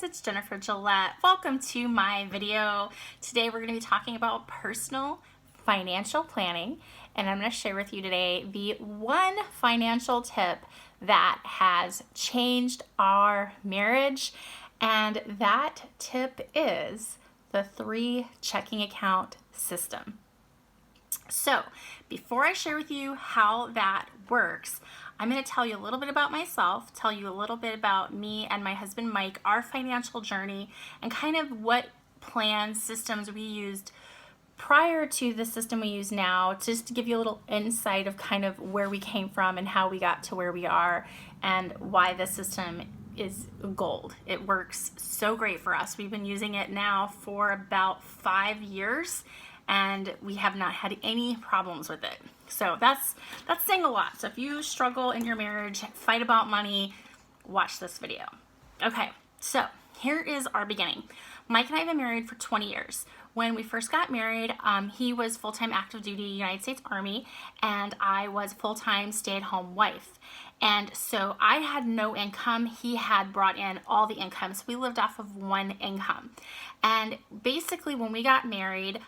friends, it's Jennifer Gillette. Welcome to my video. Today we're going to be talking about personal financial planning, and I'm going to share with you today the one financial tip that has changed our marriage, and that tip is the 3 checking account system. So before I share with you how that works, I'm going to tell you a little bit about myself, tell you a little bit about me and my husband Mike, our financial journey, and kind of what plans, systems we used prior to the system we use now, just to give you a little insight of kind of where we came from and how we got to where we are and why the system is gold. It works so great for us. We've been using it now for about 5 years, and we have not had any problems with it. So that's saying a lot. So if you struggle in your marriage, fight about money, watch this video. Okay, so here is our beginning. Mike and I have been married for 20 years. When we first got married, he was full-time active duty United States Army, and I was full-time stay-at-home wife. And so I had no income. He had brought in all the income. So we lived off of one income. And basically when we got married,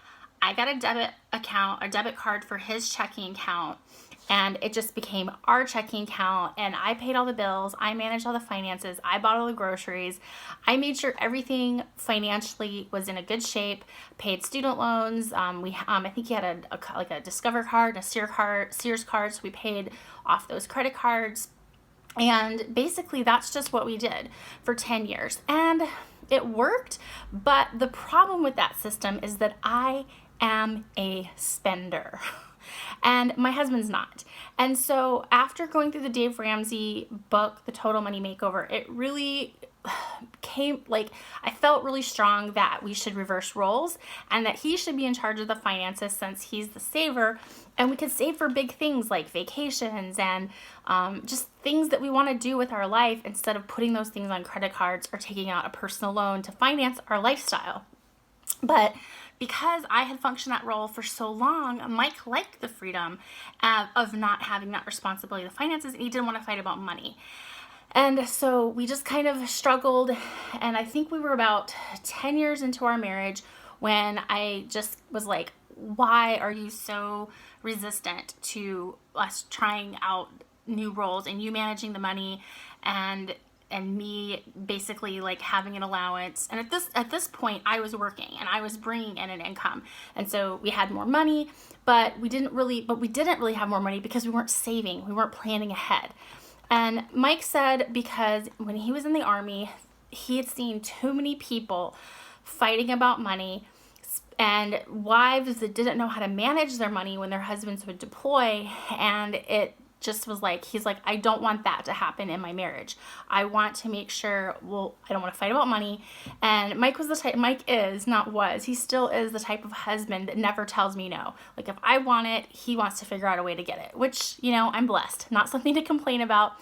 I got a debit card for his checking account, and it just became our checking account, and I paid all the bills, I managed all the finances, I bought all the groceries, I made sure everything financially was in a good shape, paid student loans, I think he had a Discover card, a Sears card, so we paid off those credit cards, and basically that's just what we did for 10 years, and it worked, but the problem with that system is that I am a spender and my husband's not. And so after going through the Dave Ramsey book, The Total Money Makeover, it really I felt really strong that we should reverse roles and that he should be in charge of the finances since he's the saver, and we could save for big things like vacations and just things that we want to do with our life instead of putting those things on credit cards or taking out a personal loan to finance our lifestyle. But because I had functioned that role for so long, Mike liked the freedom of not having that responsibility of the finances, and he didn't want to fight about money. And so we just kind of struggled, and I think we were about 10 years into our marriage when I just was like, why are you so resistant to us trying out new roles and you managing the money and me basically like having an allowance? And at this point I was working and I was bringing in an income, and so we had more money, but we didn't really have more money because we weren't saving, we weren't planning ahead. And Mike said because when he was in the Army, he had seen too many people fighting about money and wives that didn't know how to manage their money when their husbands would deploy, and it just was like, he's like, I don't want that to happen in my marriage. I want to make sure, I don't want to fight about money. And Mike he still is the type of husband that never tells me no. Like if I want it, he wants to figure out a way to get it, which, I'm blessed, not something to complain about.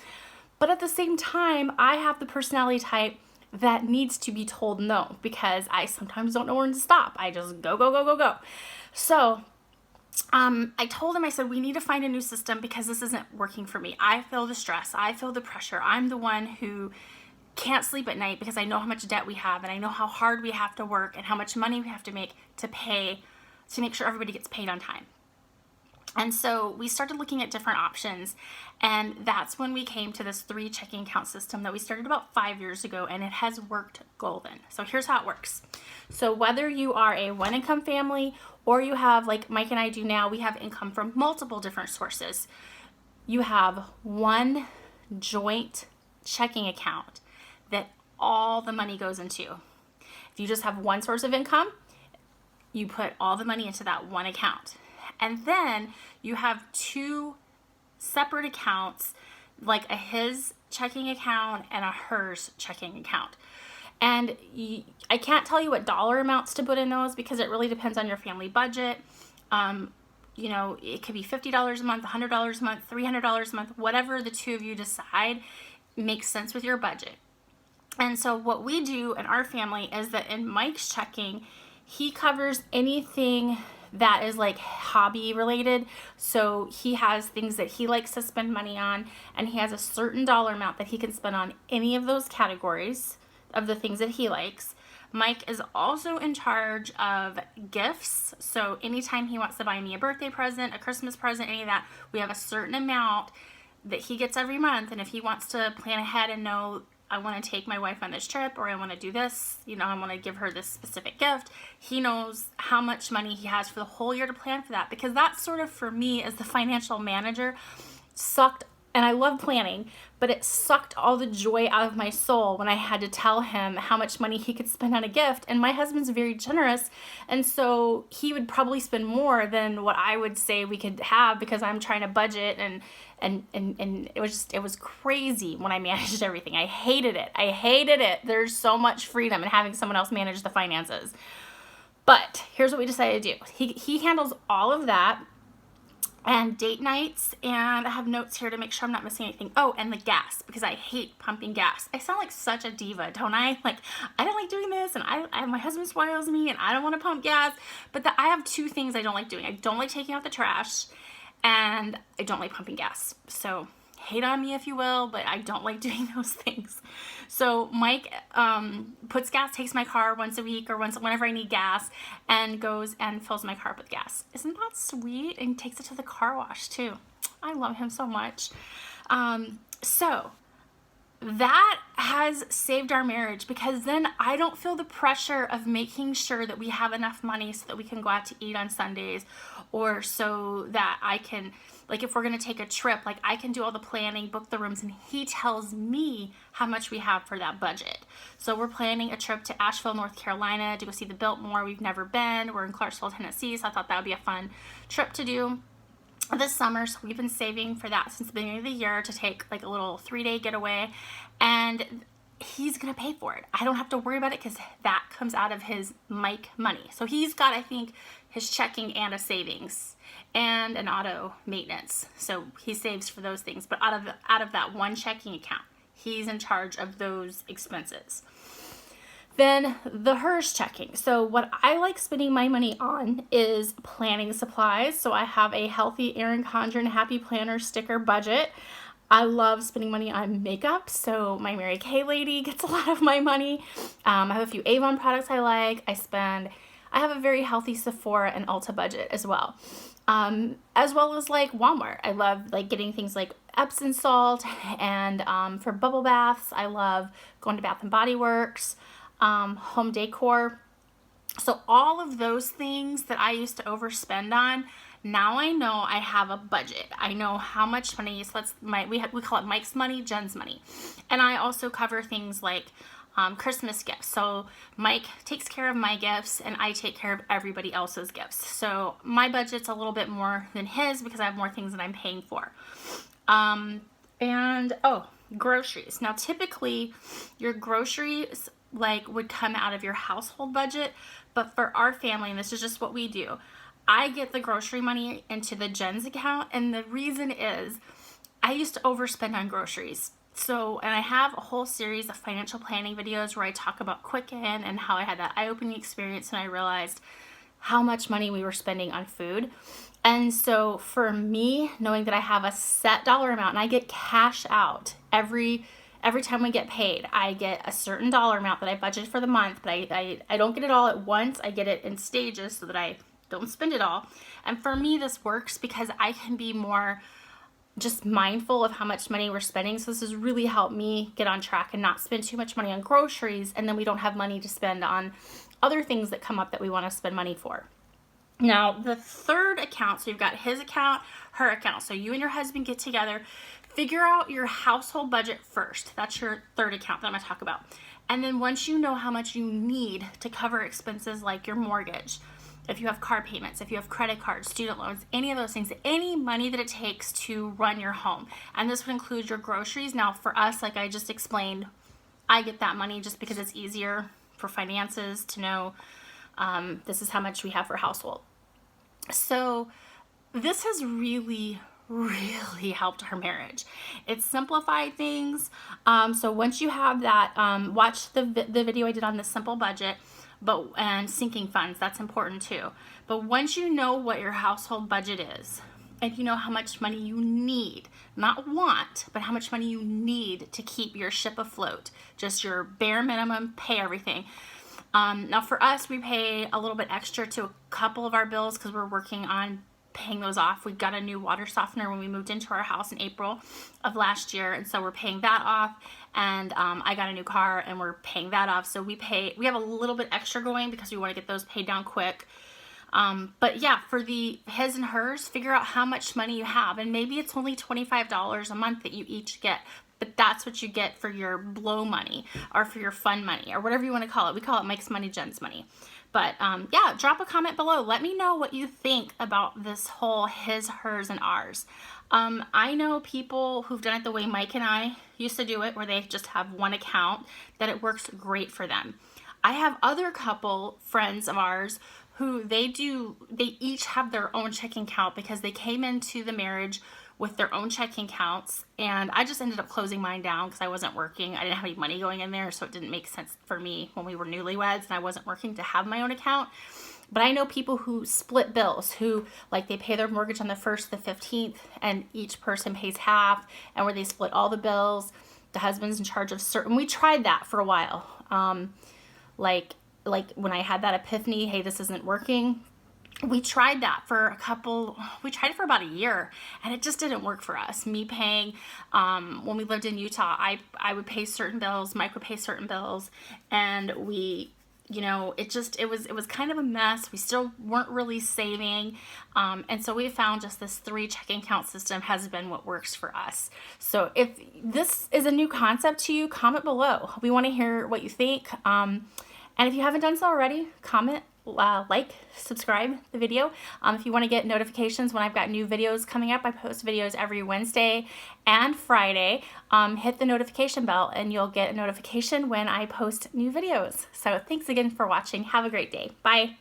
But at the same time, I have the personality type that needs to be told no because I sometimes don't know when to stop. I just go. So I told him, I said, we need to find a new system because this isn't working for me. I feel the stress. I feel the pressure. I'm the one who can't sleep at night because I know how much debt we have and I know how hard we have to work and how much money we have to make to make sure everybody gets paid on time. And so we started looking at different options, and that's when we came to this 3 checking account system that we started about 5 years ago, and it has worked golden. So here's how it works. So whether you are a one income family or you have, like Mike and I do now, we have income from multiple different sources. You have one joint checking account that all the money goes into. If you just have one source of income, you put all the money into that one account. And then you have 2 separate accounts, like a his checking account and a hers checking account. And I can't tell you what dollar amounts to put in those because it really depends on your family budget. It could be $50 a month, $100 a month, $300 a month, whatever the 2 of you decide makes sense with your budget. And so what we do in our family is that in Mike's checking, he covers anything that is like hobby related. So he has things that he likes to spend money on, and he has a certain dollar amount that he can spend on any of those categories of the things that he likes. Mike is also in charge of gifts. So anytime he wants to buy me a birthday present, a Christmas present, any of that, we have a certain amount that he gets every month. And if he wants to plan ahead and know, I want to take my wife on this trip, or I want to do this, I want to give her this specific gift, he knows how much money he has for the whole year to plan for that. Because that sort of, for me, as the financial manager, sucked. And I love planning, but it sucked all the joy out of my soul when I had to tell him how much money he could spend on a gift. And my husband's very generous, and so he would probably spend more than what I would say we could have, because I'm trying to budget, and it was crazy when I managed everything. I hated it. There's so much freedom in having someone else manage the finances. But here's what we decided to do. He handles all of that, and date nights, and I have notes here to make sure I'm not missing anything. Oh, and the gas, because I hate pumping gas. I sound like such a diva, don't I? Like, I don't like doing this, and my husband spoils me, and I don't want to pump gas. But I have two things I don't like doing. I don't like taking out the trash, and I don't like pumping gas. So hate on me if you will, but I don't like doing those things. So Mike takes my car once a week or whenever I need gas, and goes and fills my car up with gas. Isn't that sweet? And takes it to the car wash too. I love him so much. So that has saved our marriage, because then I don't feel the pressure of making sure that we have enough money so that we can go out to eat on Sundays, or so that I can, like, if we're going to take a trip, like, I can do all the planning, book the rooms, and he tells me how much we have for that budget. So we're planning a trip to Asheville, North Carolina to go see the Biltmore. We've never been. We're in Clarksville, Tennessee, so I thought that would be a fun trip to do this summer. So we've been saving for that since the beginning of the year, to take like a little 3-day getaway, and he's gonna pay for it. I don't have to worry about it, because that comes out of his Mike money. So he's got, I think, his checking and a savings and an auto maintenance. So he saves for those things, but out of that one checking account, he's in charge of those expenses. Then the HERS checking. So what I like spending my money on is planning supplies. So I have a healthy Erin Condren Happy Planner sticker budget. I love spending money on makeup. So my Mary Kay lady gets a lot of my money. I have a few Avon products I like. I have a very healthy Sephora and Ulta budget as well. As well as like Walmart. I love like getting things like Epsom salt, and for bubble baths, I love going to Bath and Body Works. Home decor. So all of those things that I used to overspend on, now I know I have a budget. I know how much money. So we call it Mike's money, Jen's money, and I also cover things like Christmas gifts. So Mike takes care of my gifts, and I take care of everybody else's gifts. So my budget's a little bit more than his, because I have more things that I'm paying for. Groceries. Now typically your groceries would come out of your household budget, but for our family, and this is just what we do, I get the grocery money into the Jen's account, and the reason is I used to overspend on groceries. So, and I have a whole series of financial planning videos where I talk about Quicken and how I had that eye-opening experience, and I realized how much money we were spending on food. And so for me, knowing that I have a set dollar amount, and I get cash out every time we get paid, I get a certain dollar amount that I budget for the month, but I don't get it all at once. I get it in stages so that I don't spend it all. And for me, this works because I can be more just mindful of how much money we're spending. So this has really helped me get on track and not spend too much money on groceries, and then we don't have money to spend on other things that come up that we want to spend money for. Now, the third account, so you've got his account, her account. So you and your husband get together, figure out your household budget first. That's your third account that I'm going to talk about. And then once you know how much you need to cover expenses like your mortgage, if you have car payments, if you have credit cards, student loans, any of those things, any money that it takes to run your home. And this would include your groceries. Now for us, like I just explained, I get that money just because it's easier for finances to know this is how much we have for household. So this has really helped our marriage. It's simplified things. So once you have that, watch the video I did on the simple budget, and sinking funds, that's important too. But once you know what your household budget is, and you know how much money you need, not want, but how much money you need to keep your ship afloat. Just your bare minimum, pay everything. Now for us, we pay a little bit extra to a couple of our bills because we're working on paying those off. We got a new water softener when we moved into our house in April of last year, and so we're paying that off. And I got a new car and we're paying that off. So we have a little bit extra going because we want to get those paid down quick. But yeah, for the his and hers, figure out how much money you have, and maybe it's only $25 a month that you each get, but that's what you get for your blow money or for your fun money or whatever you want to call it. We call it Mike's Money, Jen's Money. But yeah, drop a comment below. Let me know what you think about this whole his, hers, and ours. I know people who've done it the way Mike and I used to do it, where they just have one account, that it works great for them. I have other couple friends of ours who they each have their own checking account because they came into the marriage with their own checking accounts, and I just ended up closing mine down because I wasn't working. I didn't have any money going in there, so it didn't make sense for me when we were newlyweds and I wasn't working to have my own account. But I know people who split bills, who like they pay their mortgage on the 1st, the 15th, and each person pays half, and where they split all the bills. The husband's in charge of certain. We tried that for a while. Like when I had that epiphany, hey, this isn't working. We tried that for we tried it for about a year, and it just didn't work for us. Me paying, when we lived in Utah, I would pay certain bills, Mike would pay certain bills, and we, it was kind of a mess. We still weren't really saving. And so we found just this 3 checking account system has been what works for us. So if this is a new concept to you, comment below. We want to hear what you think. And if you haven't done so already, comment, like, subscribe the video. If you want to get notifications when I've got new videos coming up, I post videos every Wednesday and Friday. Hit the notification bell and you'll get a notification when I post new videos. So thanks again for watching. Have a great day. Bye.